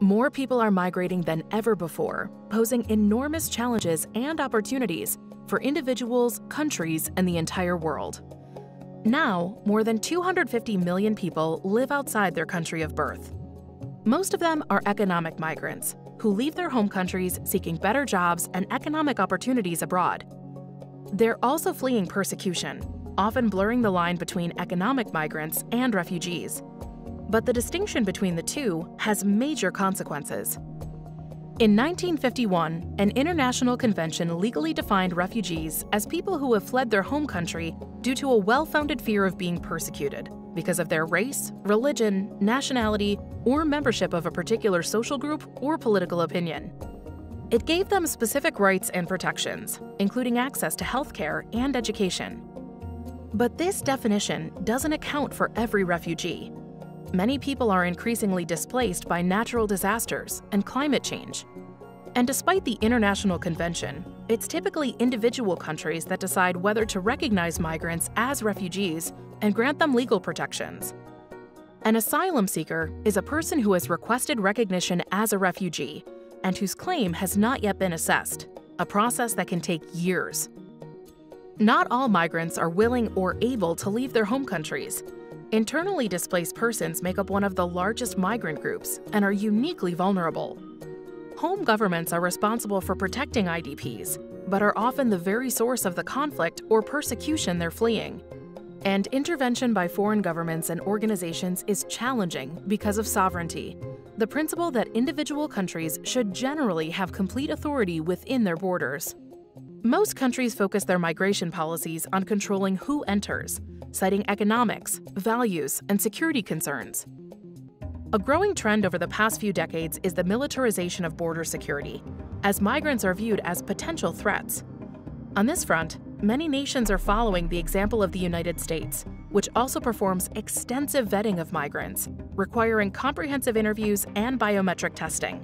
More people are migrating than ever before, posing enormous challenges and opportunities for individuals, countries, and the entire world. Now, more than 250 million people live outside their country of birth. Most of them are economic migrants who leave their home countries seeking better jobs and economic opportunities abroad. They're also fleeing persecution, often blurring the line between economic migrants and refugees. But the distinction between the two has major consequences. In 1951, an international convention legally defined refugees as people who have fled their home country due to a well-founded fear of being persecuted because of their race, religion, nationality, or membership of a particular social group or political opinion. It gave them specific rights and protections, including access to healthcare and education. But this definition doesn't account for every refugee. Many people are increasingly displaced by natural disasters and climate change. And despite the international convention, it's typically individual countries that decide whether to recognize migrants as refugees and grant them legal protections. An asylum seeker is a person who has requested recognition as a refugee and whose claim has not yet been assessed, a process that can take years. Not all migrants are willing or able to leave their home countries. Internally displaced persons make up one of the largest migrant groups and are uniquely vulnerable. Home governments are responsible for protecting IDPs, but are often the very source of the conflict or persecution they're fleeing. And intervention by foreign governments and organizations is challenging because of sovereignty, the principle that individual countries should generally have complete authority within their borders. Most countries focus their migration policies on controlling who enters, citing economics, values, and security concerns. A growing trend over the past few decades is the militarization of border security, as migrants are viewed as potential threats. On this front, many nations are following the example of the United States, which also performs extensive vetting of migrants, requiring comprehensive interviews and biometric testing.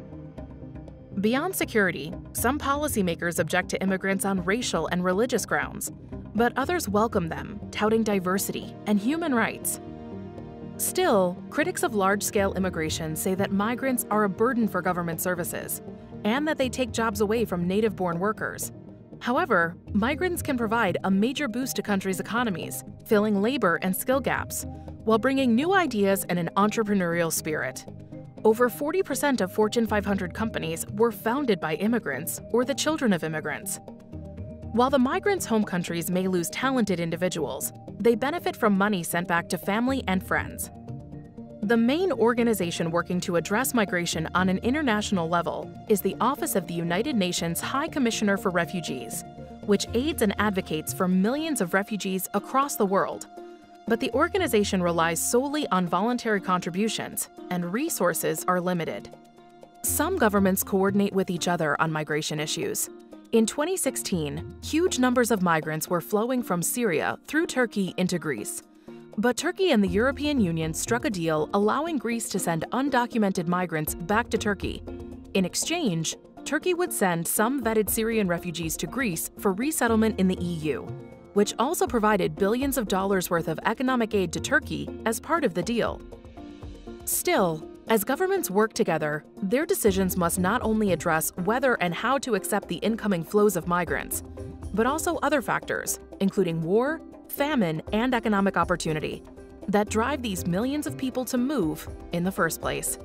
Beyond security, some policymakers object to immigrants on racial and religious grounds, but others welcome them, touting diversity and human rights. Still, critics of large-scale immigration say that migrants are a burden for government services and that they take jobs away from native-born workers. However, migrants can provide a major boost to countries' economies, filling labor and skill gaps, while bringing new ideas and an entrepreneurial spirit. Over 40% of Fortune 500 companies were founded by immigrants or the children of immigrants. While the migrants' home countries may lose talented individuals, they benefit from money sent back to family and friends. The main organization working to address migration on an international level is the Office of the United Nations High Commissioner for Refugees, which aids and advocates for millions of refugees across the world. But the organization relies solely on voluntary contributions, and resources are limited. Some governments coordinate with each other on migration issues. In 2016, huge numbers of migrants were flowing from Syria through Turkey into Greece. But Turkey and the European Union struck a deal allowing Greece to send undocumented migrants back to Turkey. In exchange, Turkey would send some vetted Syrian refugees to Greece for resettlement in the EU, which also provided billions of dollars worth of economic aid to Turkey as part of the deal. Still, as governments work together, their decisions must not only address whether and how to accept the incoming flows of migrants, but also other factors, including war, famine, and economic opportunity, that drive these millions of people to move in the first place.